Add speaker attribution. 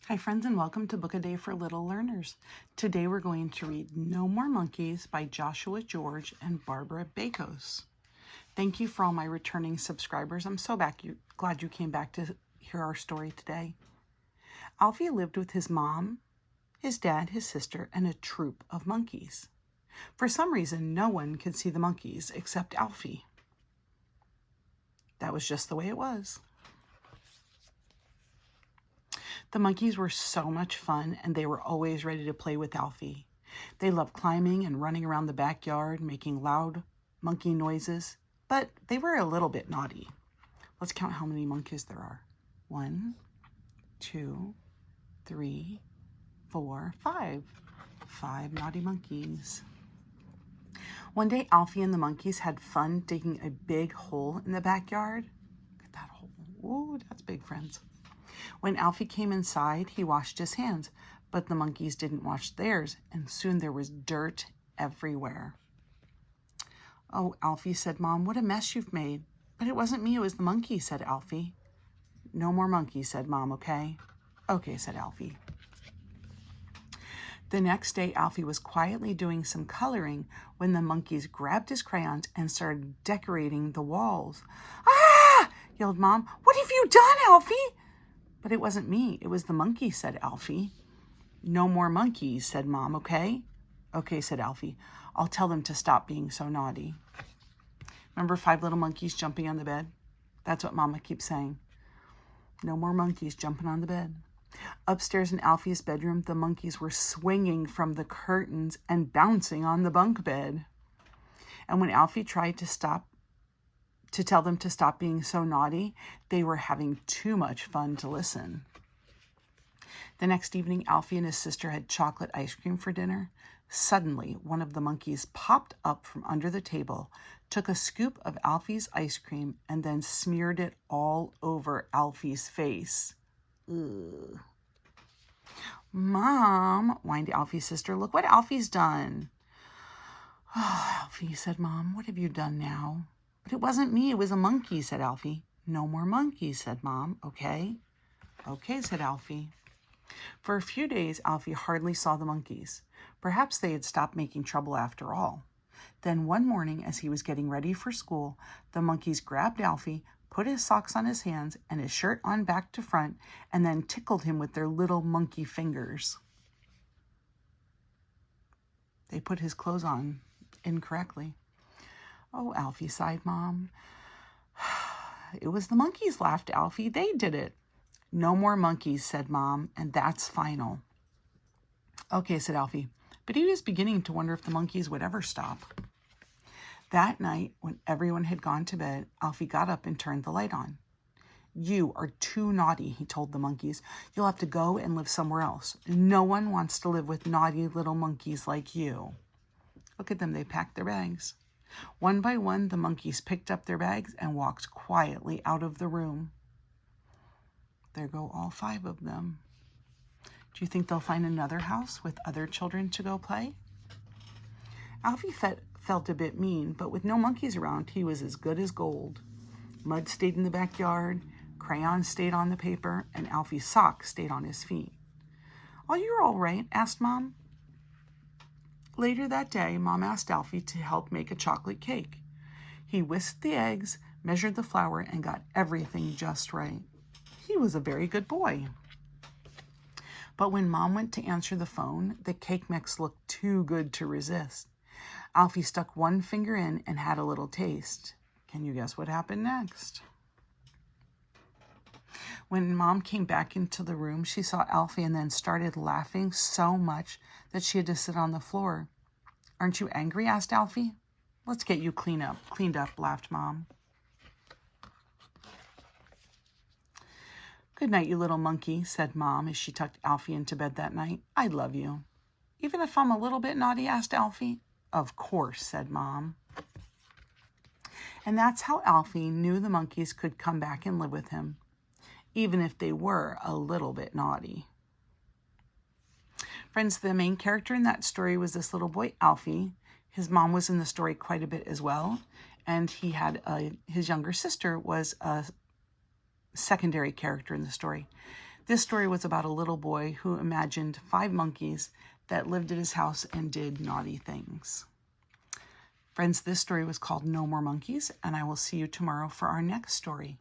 Speaker 1: Hi friends, and welcome to Book a Day for Little Learners. Today we're going to read No More Monkeys by Joshua George and Barbara Bakos. Thank you for all my returning subscribers. I'm so glad you came back to hear our story today. Alfie lived with his mom, his dad, his sister, and a troop of monkeys. For some reason, no one could see the monkeys except Alfie. That was just the way it was. The monkeys were so much fun, and they were always ready to play with Alfie. They loved climbing and running around the backyard, making loud monkey noises, but they were a little bit naughty. Let's count how many monkeys there are. 1, 2, 3, 4, 5. 5 naughty monkeys. One day, Alfie and the monkeys had fun digging a big hole in the backyard. Look at that hole. Ooh, that's big, friends. When Alfie came inside, he washed his hands, but the monkeys didn't wash theirs, and soon there was dirt everywhere. "Oh, Alfie," said Mom, "what a mess you've made." "But it wasn't me, it was the monkeys," said Alfie. "No more monkeys," said Mom, "okay?" "Okay," said Alfie. The next day, Alfie was quietly doing some coloring when the monkeys grabbed his crayons and started decorating the walls. "Ah!" yelled Mom. "What have you done, Alfie?" "But it wasn't me, it was the monkeys," said Alfie. "No more monkeys," said Mom, "okay?" "Okay," said Alfie. "I'll tell them to stop being so naughty." Remember 5 little monkeys jumping on the bed? That's what Mama keeps saying. No more monkeys jumping on the bed. Upstairs in Alfie's bedroom, the monkeys were swinging from the curtains and bouncing on the bunk bed. And when Alfie tried to tell them to stop being so naughty, they were having too much fun to listen. The next evening, Alfie and his sister had chocolate ice cream for dinner. Suddenly, one of the monkeys popped up from under the table, took a scoop of Alfie's ice cream, and then smeared it all over Alfie's face. Ugh. "Mom," whined Alfie's sister, "look what Alfie's done." "Oh, Alfie," said Mom, "what have you done now?" "But it wasn't me, it was a monkey," said Alfie. "No more monkeys," said Mom, "okay?" "Okay," said Alfie. For a few days, Alfie hardly saw the monkeys. Perhaps they had stopped making trouble after all. Then one morning, as he was getting ready for school, the monkeys grabbed Alfie, put his socks on his hands and his shirt on back to front, and then tickled him with their little monkey fingers. They put his clothes on incorrectly. "Oh, Alfie," sighed Mom. "It was the monkeys," laughed Alfie. "They did it." "No more monkeys," said Mom, "and that's final." "Okay," said Alfie, but he was beginning to wonder if the monkeys would ever stop. That night, when everyone had gone to bed, Alfie got up and turned the light on. "You are too naughty," he told the monkeys. "You'll have to go and live somewhere else. No one wants to live with naughty little monkeys like you." Look at them, they packed their bags. One by one, the monkeys picked up their bags and walked quietly out of the room. There go all 5 of them. Do you think they'll find another house with other children to go play? Alfie felt a bit mean, but with no monkeys around, he was as good as gold. Mud stayed in the backyard, crayons stayed on the paper, and Alfie's socks stayed on his feet. "Are you all right?" asked Mom. Later that day, Mom asked Alfie to help make a chocolate cake. He whisked the eggs, measured the flour, and got everything just right. He was a very good boy. But when Mom went to answer the phone, the cake mix looked too good to resist. Alfie stuck one finger in and had a little taste. Can you guess what happened next? When Mom came back into the room, she saw Alfie and then started laughing so much that she had to sit on the floor. "Aren't you angry?" asked Alfie. "Let's get you cleaned up, laughed Mom. "Good night, you little monkey," said Mom as she tucked Alfie into bed that night. "I love you." "Even if I'm a little bit naughty?" asked Alfie. "Of course," said Mom. And that's how Alfie knew the monkeys could come back and live with him, even if they were a little bit naughty. Friends, the main character in that story was this little boy, Alfie. His mom was in the story quite a bit as well, and he had his younger sister was a secondary character in the story. This story was about a little boy who imagined 5 monkeys that lived at his house and did naughty things. Friends, this story was called No More Monkeys, and I will see you tomorrow for our next story.